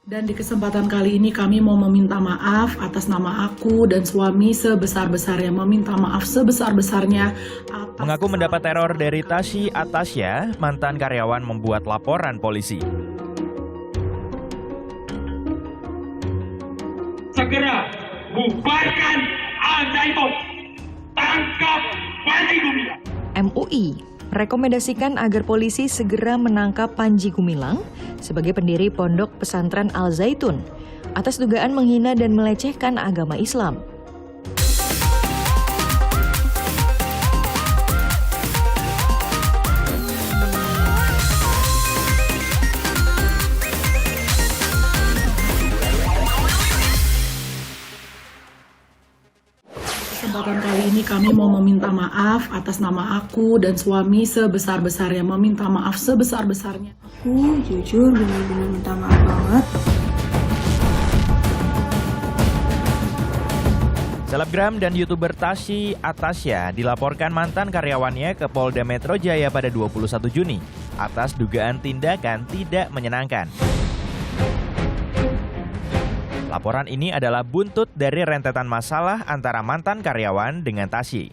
Dan di kesempatan kali ini kami mau meminta maaf atas nama aku dan suami sebesar-besarnya, meminta maaf sebesar-besarnya. Mengaku mendapat teror dari Tasyi Atasya, mantan karyawan membuat laporan polisi. Segera bubarkan Al-Zaitun, tangkap Panji Gumilang. MUI merekomendasikan agar polisi segera menangkap Panji Gumilang sebagai pendiri Pondok Pesantren Al-Zaitun atas dugaan menghina dan melecehkan agama Islam. Kesempatan kali ini kami mau meminta maaf atas nama aku dan suami sebesar-besarnya, meminta maaf sebesar-besarnya. Aku jujur benar-benar minta maaf banget. Selebgram dan YouTuber Tasyi Atasya dilaporkan mantan karyawannya ke Polda Metro Jaya pada 21 Juni atas dugaan tindakan tidak menyenangkan. Laporan ini adalah buntut dari rentetan masalah antara mantan karyawan dengan Tasyi.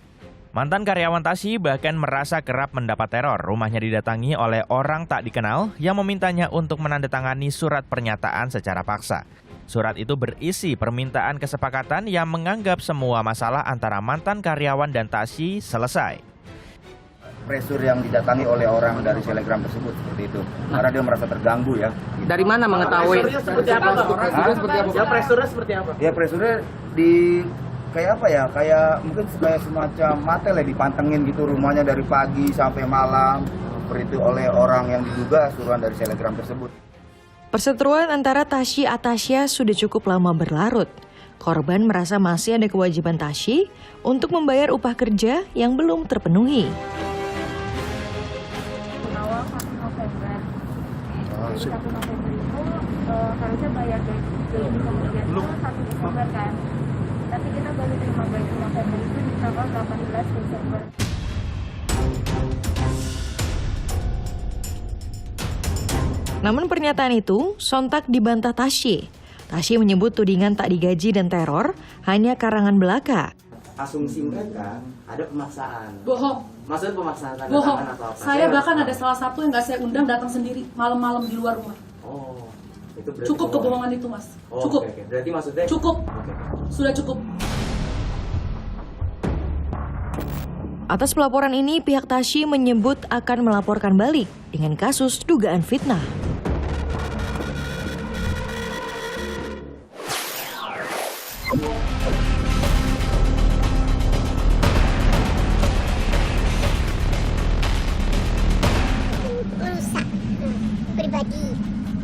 Mantan karyawan Tasyi bahkan merasa kerap mendapat teror. Rumahnya didatangi oleh orang tak dikenal yang memintanya untuk menandatangani surat pernyataan secara paksa. Surat itu berisi permintaan kesepakatan yang menganggap semua masalah antara mantan karyawan dan Tasyi selesai. Presur yang didatangi oleh orang dari Telegram tersebut seperti itu, karena dia merasa terganggu ya. Dari mana mengetahui? Presurnya seperti apa? Ya presurnya seperti apa? Ya presurnya di kayak apa ya? Kayak mungkin kayak semacam matel ya, dipantengin gitu rumahnya dari pagi sampai malam seperti itu oleh orang yang diduga suruhan dari Telegram tersebut. Perseteruan antara Tasyi Atasya sudah cukup lama berlarut. Korban merasa masih ada kewajiban Tasyi untuk membayar upah kerja yang belum terpenuhi. Awal 1 November. Jadi 1 November itu harusnya bayar gaji kemudian itu 1 Desember kan. Tapi kita baru terima gaji November itu di tanggal 18 Desember. Namun pernyataan itu sontak dibantah Tasyi. Tasyi menyebut tudingan tak digaji dan teror hanya karangan belaka. Asumsi mereka ada pemaksaan. Bohong. Maksudnya pemaksaan tanda Bohong. tangan atau apa? Saya bahkan ada salah satu yang nggak saya undang datang sendiri malam-malam di luar rumah. Oh, itu berarti Cukup kebohongan itu, Mas. Oh, Cukup. oke. Berarti maksudnya Cukup. Oke. Sudah cukup. Atas pelaporan ini, pihak Tasyi menyebut akan melaporkan balik dengan kasus dugaan fitnah. Merusak pribadi,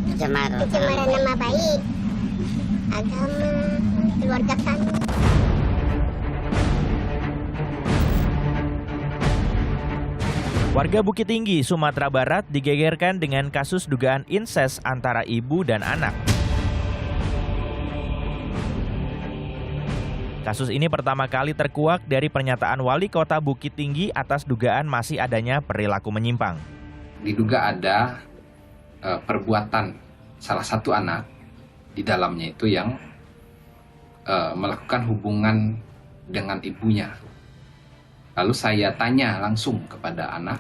pencemaran nama baik, agama, keluarga kami. Warga Bukit Tinggi, Sumatera Barat digegerkan dengan kasus dugaan inses antara ibu dan anak. Kasus ini pertama kali terkuak dari pernyataan Wali Kota Bukit Tinggi atas dugaan masih adanya perilaku menyimpang. Diduga ada perbuatan salah satu anak di dalamnya itu yang melakukan hubungan dengan ibunya. Lalu saya tanya langsung kepada anak,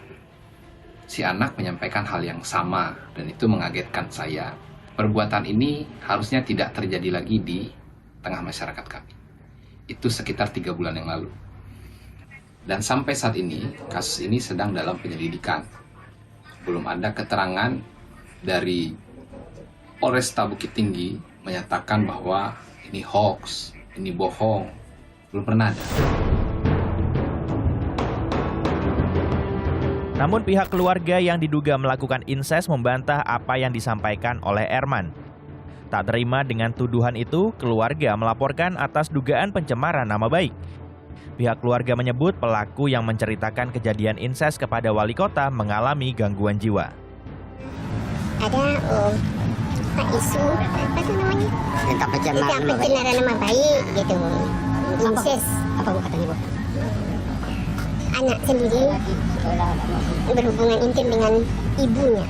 si anak menyampaikan hal yang sama dan itu mengagetkan saya. Perbuatan ini harusnya tidak terjadi lagi di tengah masyarakat kami. Itu sekitar 3 bulan yang lalu. Dan sampai saat ini, kasus ini sedang dalam penyelidikan. Belum ada keterangan dari Polresta Bukit Tinggi menyatakan bahwa ini hoax, ini bohong. Belum pernah ada. Namun pihak keluarga yang diduga melakukan inses membantah apa yang disampaikan oleh Erman. Tak terima dengan tuduhan itu, keluarga melaporkan atas dugaan pencemaran nama baik. Pihak keluarga menyebut pelaku yang menceritakan kejadian inses kepada wali kota mengalami gangguan jiwa. Ada isu apa tuh namanya? Tentang pencemaran nama baik gitu. Inses. Apa bu katanya bu? Anak sendiri berhubungan intim dengan ibunya,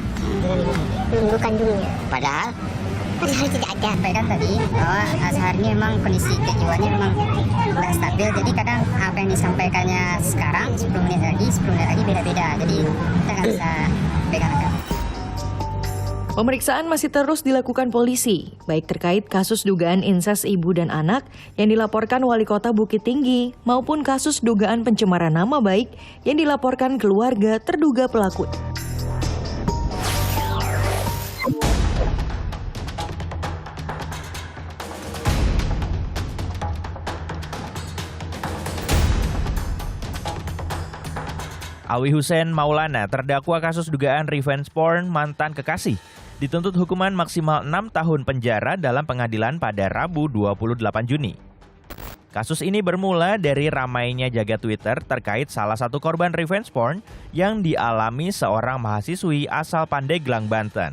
ibu kandungnya. Padahal tidak ada. Sampaikan tadi bahwa Azhar ini memang kondisi kejiwaannya memang nggak stabil. Jadi kadang apa yang disampaikannya sekarang 10 menit lagi beda-beda. Jadi kita nggak bisa pegang angka. Pemeriksaan masih terus dilakukan polisi, baik terkait kasus dugaan insest ibu dan anak yang dilaporkan Wali Kota Bukit Tinggi maupun kasus dugaan pencemaran nama baik yang dilaporkan keluarga terduga pelaku. Alwi Hussein Maulana, terdakwa kasus dugaan revenge porn mantan kekasih, dituntut hukuman maksimal 6 tahun penjara dalam pengadilan pada Rabu 28 Juni. Kasus ini bermula dari ramainya jagat Twitter terkait salah satu korban revenge porn yang dialami seorang mahasiswi asal Pandeglang, Banten.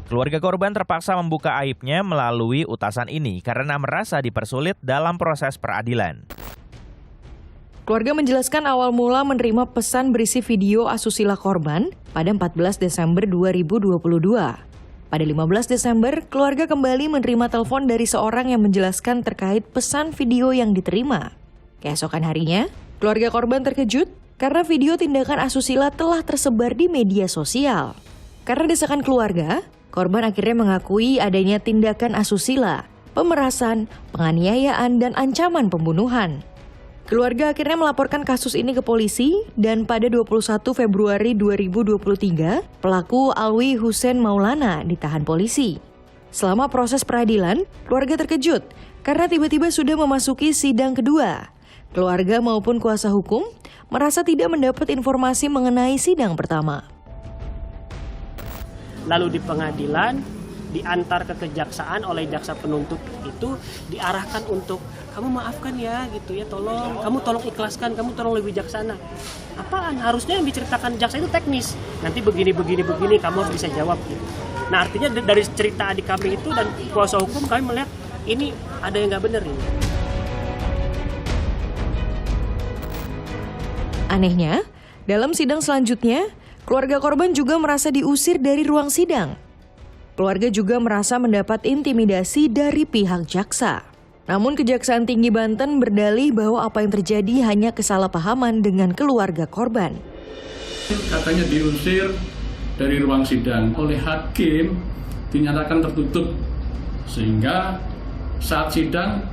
Keluarga korban terpaksa membuka aibnya melalui utasan ini karena merasa dipersulit dalam proses peradilan. Keluarga menjelaskan awal mula menerima pesan berisi video asusila korban pada 14 Desember 2022. Pada 15 Desember, keluarga kembali menerima telepon dari seorang yang menjelaskan terkait pesan video yang diterima. Keesokan harinya, keluarga korban terkejut karena video tindakan asusila telah tersebar di media sosial. Karena desakan keluarga, korban akhirnya mengakui adanya tindakan asusila, pemerasan, penganiayaan, dan ancaman pembunuhan. Keluarga akhirnya melaporkan kasus ini ke polisi dan pada 21 Februari 2023, pelaku Alwi Hussein Maulana ditahan polisi. Selama proses peradilan, keluarga terkejut karena tiba-tiba sudah memasuki sidang kedua. Keluarga maupun kuasa hukum merasa tidak mendapat informasi mengenai sidang pertama. Lalu di pengadilan, diantar ke kejaksaan oleh jaksa penuntut itu diarahkan untuk kamu maafkan ya gitu ya, tolong kamu tolong ikhlaskan, kamu tolong lebih bijaksana. Apaan? Harusnya yang diceritakan jaksa itu teknis. Nanti begini kamu harus bisa jawab gitu. Nah artinya dari cerita adik kami itu dan kuasa hukum kami melihat ini ada yang nggak benar ini. Anehnya, dalam sidang selanjutnya, keluarga korban juga merasa diusir dari ruang sidang. Keluarga juga merasa mendapat intimidasi dari pihak jaksa. Namun Kejaksaan Tinggi Banten berdalih bahwa apa yang terjadi hanya kesalahpahaman dengan keluarga korban. Katanya diusir dari ruang sidang oleh hakim, dinyatakan tertutup. Sehingga saat sidang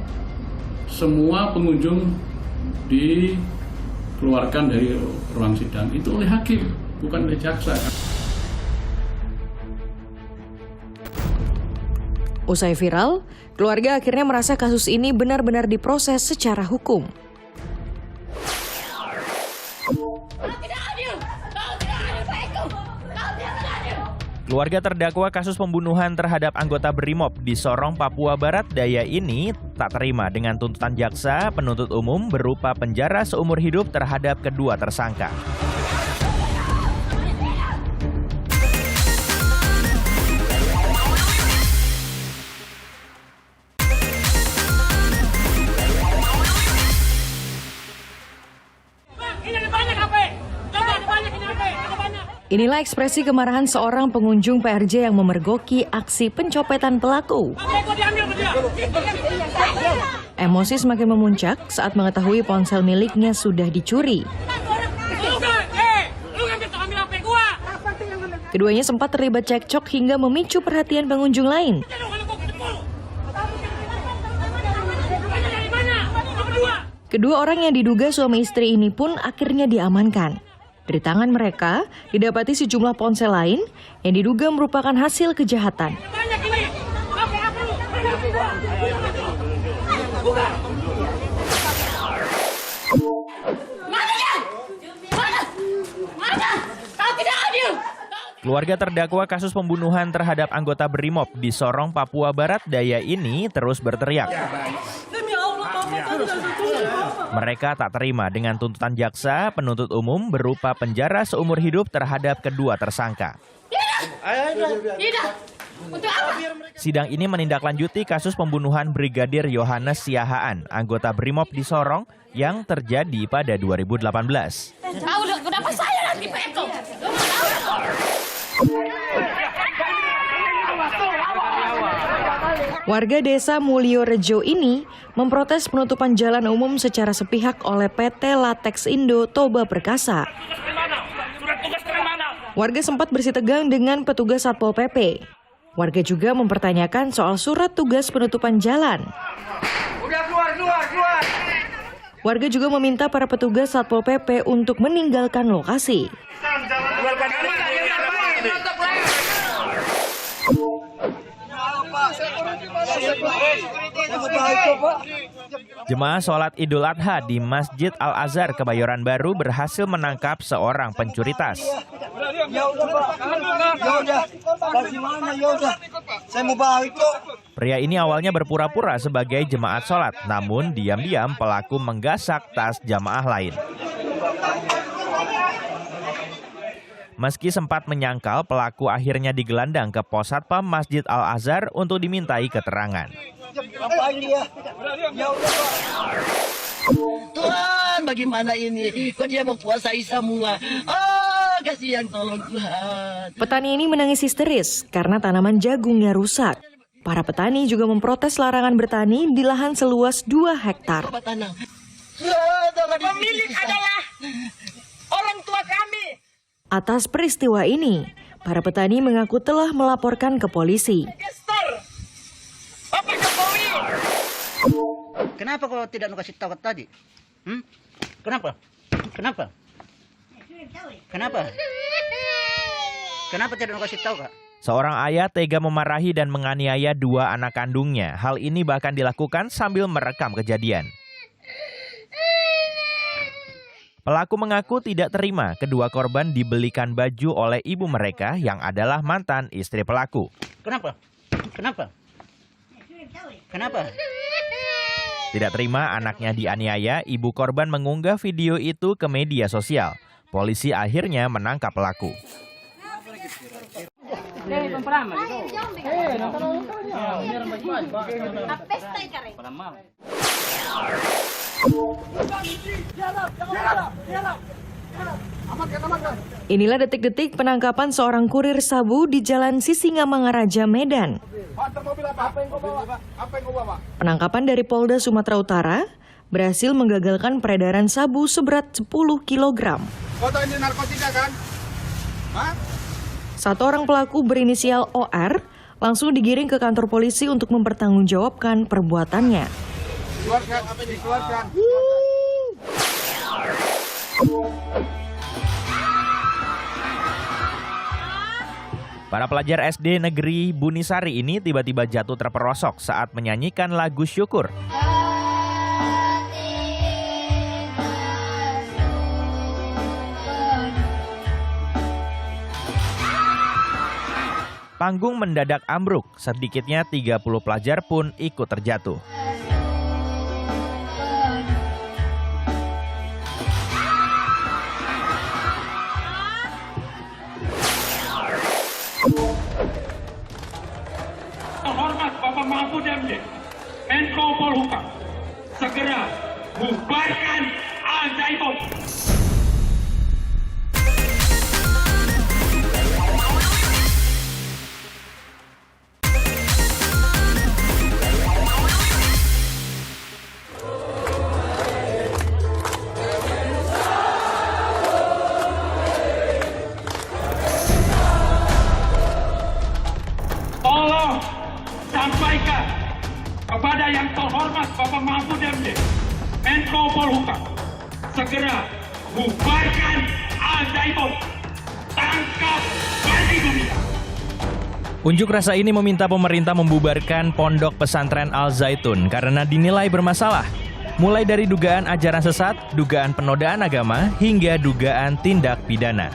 semua pengunjung dikeluarkan dari ruang sidang. Itu oleh hakim, bukan oleh jaksa. Usai viral, keluarga akhirnya merasa kasus ini benar-benar diproses secara hukum. Keluarga terdakwa kasus pembunuhan terhadap anggota Brimob di Sorong, Papua Barat Daya ini tak terima dengan tuntutan jaksa penuntut umum berupa penjara seumur hidup terhadap kedua tersangka. Inilah ekspresi kemarahan seorang pengunjung PRJ yang memergoki aksi pencopetan pelaku. Emosi semakin memuncak saat mengetahui ponsel miliknya sudah dicuri. Keduanya sempat terlibat cekcok hingga memicu perhatian pengunjung lain. Kedua orang yang diduga suami istri ini pun akhirnya diamankan. Dari tangan mereka didapati sejumlah ponsel lain yang diduga merupakan hasil kejahatan. Keluarga terdakwa kasus pembunuhan terhadap anggota Brimob di Sorong, Papua Barat Daya ini terus berteriak. Mereka tak terima dengan tuntutan jaksa penuntut umum berupa penjara seumur hidup terhadap kedua tersangka. Sidang ini menindaklanjuti kasus pembunuhan Brigadir Yohanes Siahaan, anggota Brimob di Sorong yang terjadi pada 2018. Warga desa Mulyo Rejo ini memprotes penutupan jalan umum secara sepihak oleh PT Latex Indo Toba Perkasa. Warga sempat bersitegang dengan petugas Satpol PP. Warga juga mempertanyakan soal surat tugas penutupan jalan. Warga juga meminta para petugas Satpol PP untuk meninggalkan lokasi. Jemaah sholat Idul Adha di Masjid Al-Azhar Kebayoran Baru berhasil menangkap seorang pencuri tas. Pria ini awalnya berpura-pura sebagai jemaat sholat, namun diam-diam pelaku menggasak tas jamaah lain. Meski sempat menyangkal, pelaku akhirnya digelandang ke pos satpam Masjid Al-Azhar untuk dimintai keterangan. Tuhan, bagaimana ini? Kok dia mau kuasai semua? Kasihan, tolong Tuhan. Petani ini menangis histeris karena tanaman jagungnya rusak. Para petani juga memprotes larangan bertani di lahan seluas 2 hektar. Pemilik adalah orang tua kami. Atas peristiwa ini, para petani mengaku telah melaporkan ke polisi. Kenapa kau tidak kasih tahu tadi? Kenapa? Kenapa tidak kasih tahu, Kak? Seorang ayah tega memarahi dan menganiaya 2 anak kandungnya. Hal ini bahkan dilakukan sambil merekam kejadian. Pelaku mengaku tidak terima kedua korban dibelikan baju oleh ibu mereka yang adalah mantan istri pelaku. Kenapa? Tidak terima anaknya dianiaya, ibu korban mengunggah video itu ke media sosial. Polisi akhirnya menangkap pelaku. Inilah detik-detik penangkapan seorang kurir sabu di Jalan Sisingamangaraja, Medan. Penangkapan dari Polda Sumatera Utara berhasil menggagalkan peredaran sabu seberat 10 kg. Foto ini narkotika kan? Satu orang pelaku berinisial OR langsung digiring ke kantor polisi untuk mempertanggungjawabkan perbuatannya. Dikeluarkan. Para pelajar SD Negeri Bunisari ini tiba-tiba jatuh terperosok saat menyanyikan lagu syukur. Panggung mendadak ambruk, sedikitnya 30 pelajar pun ikut terjatuh. Terhormat Bapak Mahfud MD, Menko Polhukam, segera bubarkan Al-Zaitun. Tolong sampaikan kepada yang terhormat Bapak Mahfud MD, Menko Polhukam, segera bubarkan Al-Zaitun, tangkap Panji Gumilang. Unjuk rasa ini meminta pemerintah membubarkan Pondok Pesantren Al-Zaitun karena dinilai bermasalah. Mulai dari dugaan ajaran sesat, dugaan penodaan agama, hingga dugaan tindak pidana.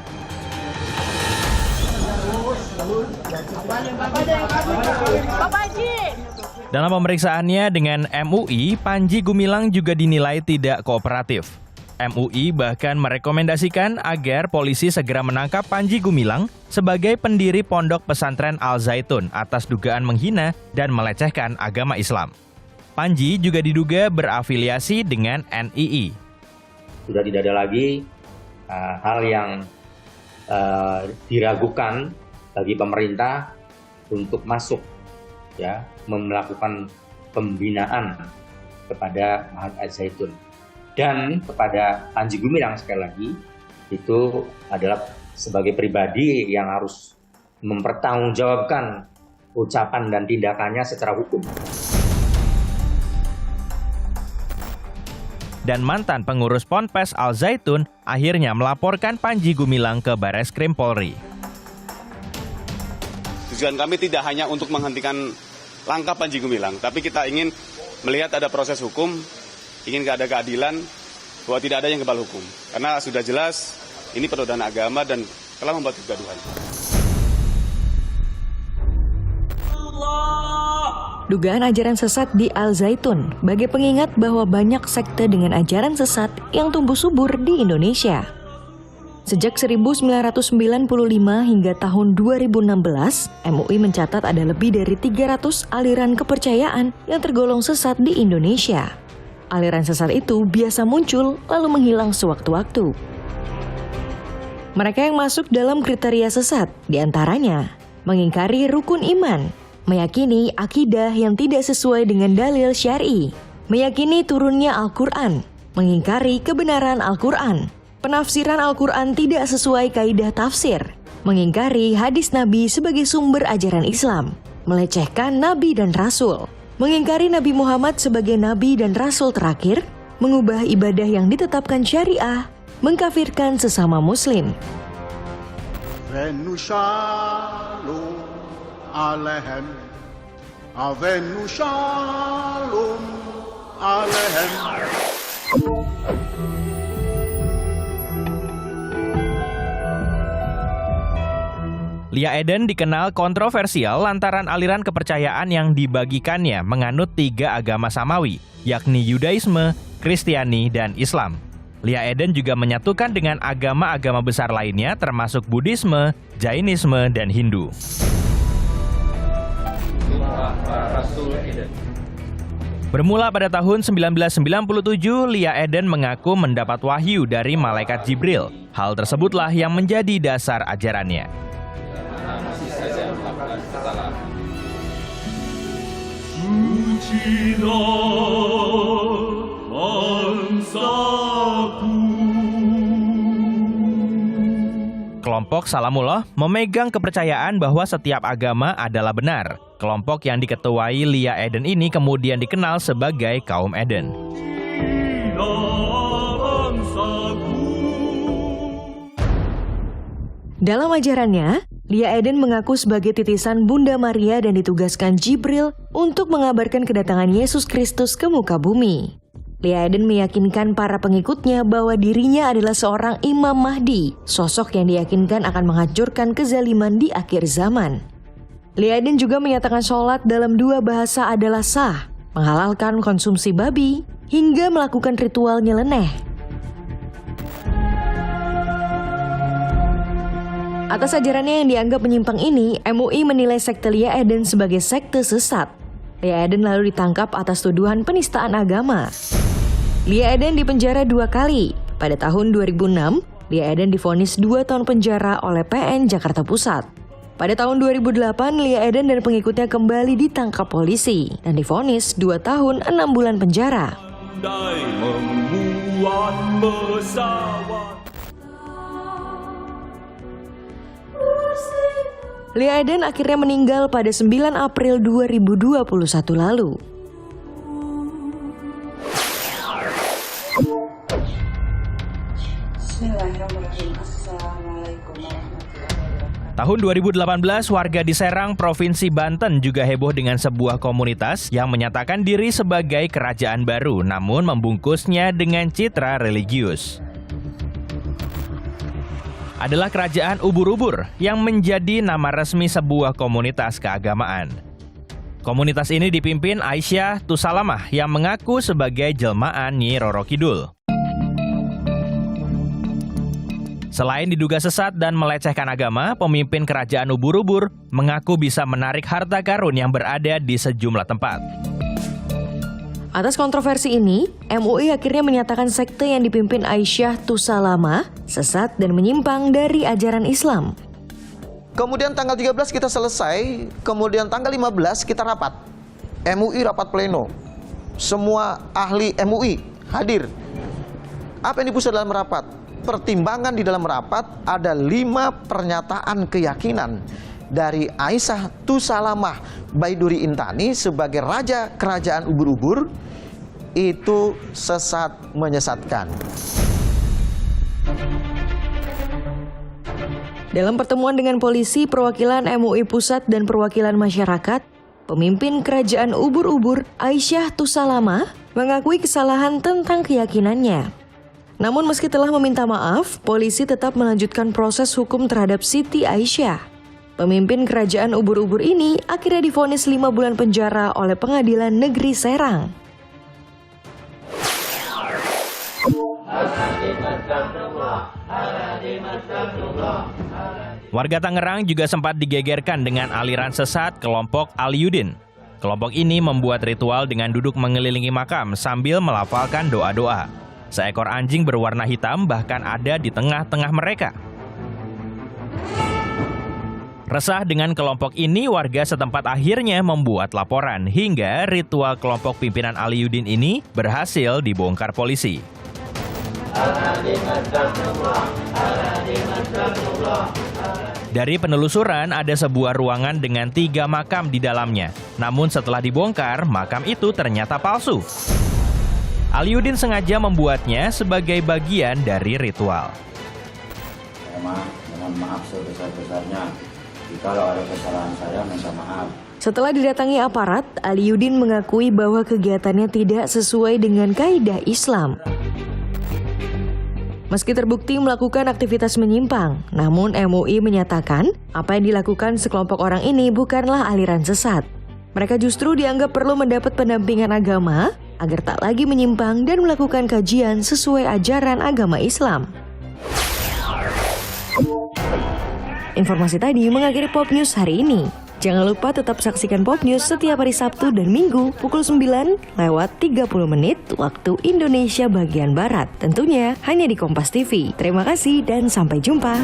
Dalam pemeriksaannya dengan MUI, Panji Gumilang juga dinilai tidak kooperatif. MUI bahkan merekomendasikan agar polisi segera menangkap Panji Gumilang sebagai pendiri Pondok Pesantren Al-Zaitun atas dugaan menghina dan melecehkan agama Islam. Panji juga diduga berafiliasi dengan NII. Sudah tidak ada lagi hal yang diragukan bagi pemerintah untuk masuk ya melakukan pembinaan kepada Mahat Al-Zaitun dan kepada Panji Gumilang. Sekali lagi itu adalah sebagai pribadi yang harus mempertanggungjawabkan ucapan dan tindakannya secara hukum. Dan mantan pengurus Ponpes Al-Zaitun akhirnya melaporkan Panji Gumilang ke Bareskrim Polri. Tujuan kami tidak hanya untuk menghentikan langkah Panji Gumilang, tapi kita ingin melihat ada proses hukum, ingin ada keadilan, bahwa tidak ada yang kebal hukum. Karena sudah jelas ini penodaan agama dan telah membuat kegaduhan. Dugaan ajaran sesat di Al-Zaitun sebagai pengingat bahwa banyak sekte dengan ajaran sesat yang tumbuh subur di Indonesia. Sejak 1995 hingga tahun 2016, MUI mencatat ada lebih dari 300 aliran kepercayaan yang tergolong sesat di Indonesia. Aliran sesat itu biasa muncul lalu menghilang sewaktu-waktu. Mereka yang masuk dalam kriteria sesat diantaranya mengingkari rukun iman, meyakini akidah yang tidak sesuai dengan dalil syar'i, meyakini turunnya Al-Quran, mengingkari kebenaran Al-Quran, penafsiran Al-Quran tidak sesuai kaidah tafsir, mengingkari hadis Nabi sebagai sumber ajaran Islam, melecehkan Nabi dan Rasul, mengingkari Nabi Muhammad sebagai Nabi dan Rasul terakhir, mengubah ibadah yang ditetapkan syariah, mengkafirkan sesama Muslim. Alaihim Avenu Shalom Alaihim. Lia Eden dikenal kontroversial lantaran aliran kepercayaan yang dibagikannya menganut 3 agama samawi, yakni Yudaisme, Kristiani, dan Islam. Lia Eden juga menyatukan dengan agama-agama besar lainnya termasuk Buddhisme, Jainisme, dan Hindu. Bermula pada tahun 1997, Lia Eden mengaku mendapat wahyu dari malaikat Jibril. Hal tersebutlah yang menjadi dasar ajarannya. Kelompok Salamullah memegang kepercayaan bahwa setiap agama adalah benar. Kelompok yang diketuai Lia Eden ini kemudian dikenal sebagai kaum Eden. Dalam ajarannya, Lia Eden mengaku sebagai titisan Bunda Maria dan ditugaskan Jibril untuk mengabarkan kedatangan Yesus Kristus ke muka bumi. Lia Eden meyakinkan para pengikutnya bahwa dirinya adalah seorang Imam Mahdi, sosok yang diyakinkan akan menghancurkan kezaliman di akhir zaman. Lia Eden juga menyatakan sholat dalam 2 bahasa adalah sah, menghalalkan konsumsi babi, hingga melakukan ritual nyeleneh. Atas ajarannya yang dianggap menyimpang ini, MUI menilai sekte Lia Eden sebagai sekte sesat. Lia Eden lalu ditangkap atas tuduhan penistaan agama. Lia Eden dipenjara 2 kali. Pada tahun 2006, Lia Eden divonis 2 tahun penjara oleh PN Jakarta Pusat. Pada tahun 2008, Lia Eden dan pengikutnya kembali ditangkap polisi dan divonis 2 tahun 6 bulan penjara. Lia Eden akhirnya meninggal pada 9 April 2021 lalu. Tahun 2018, warga di Serang, Provinsi Banten juga heboh dengan sebuah komunitas yang menyatakan diri sebagai kerajaan baru, namun membungkusnya dengan citra religius. Adalah kerajaan ubur-ubur yang menjadi nama resmi sebuah komunitas keagamaan. Komunitas ini dipimpin Aisyah Tusalamah yang mengaku sebagai jelmaan Nyi Roro Kidul. Selain diduga sesat dan melecehkan agama, pemimpin kerajaan ubur-ubur mengaku bisa menarik harta karun yang berada di sejumlah tempat. Atas kontroversi ini, MUI akhirnya menyatakan sekte yang dipimpin Aisyah Tusalamah sesat dan menyimpang dari ajaran Islam. Kemudian tanggal 13 kita selesai, kemudian tanggal 15 kita rapat. MUI rapat pleno. Semua ahli MUI hadir. Apa yang dibahas dalam rapat? Pertimbangan di dalam rapat ada 5 pernyataan keyakinan dari Aisyah Tusalamah Baiduri Intani sebagai raja kerajaan ubur-ubur itu sesat menyesatkan. Dalam pertemuan dengan polisi, perwakilan MUI Pusat dan perwakilan masyarakat, pemimpin kerajaan ubur-ubur Aisyah Tusalamah mengakui kesalahan tentang keyakinannya. Namun meski telah meminta maaf, polisi tetap melanjutkan proses hukum terhadap Siti Aisyah. Pemimpin kerajaan ubur-ubur ini akhirnya divonis 5 bulan penjara oleh Pengadilan Negeri Serang. Warga Tangerang juga sempat digegerkan dengan aliran sesat kelompok Aliyudin. Kelompok ini membuat ritual dengan duduk mengelilingi makam sambil melafalkan doa-doa. Seekor anjing berwarna hitam bahkan ada di tengah-tengah mereka. Resah dengan kelompok ini, warga setempat akhirnya membuat laporan hingga ritual kelompok pimpinan Aliyudin ini berhasil dibongkar polisi. Dari penelusuran ada sebuah ruangan dengan 3 makam di dalamnya. Namun setelah dibongkar, makam itu ternyata palsu. Aliyudin sengaja membuatnya sebagai bagian dari ritual. Mohon maaf sebesar-besarnya. Kalau ada kesalahan saya, minta maaf. Setelah didatangi aparat, Aliyudin mengakui bahwa kegiatannya tidak sesuai dengan kaidah Islam. Meski terbukti melakukan aktivitas menyimpang, namun MUI menyatakan apa yang dilakukan sekelompok orang ini bukanlah aliran sesat. Mereka justru dianggap perlu mendapat pendampingan agama agar tak lagi menyimpang dan melakukan kajian sesuai ajaran agama Islam. Informasi tadi mengakhiri Pop News hari ini. Jangan lupa tetap saksikan Pop News setiap hari Sabtu dan Minggu pukul 9 lewat 30 menit waktu Indonesia bagian Barat. Tentunya hanya di Kompas TV. Terima kasih dan sampai jumpa.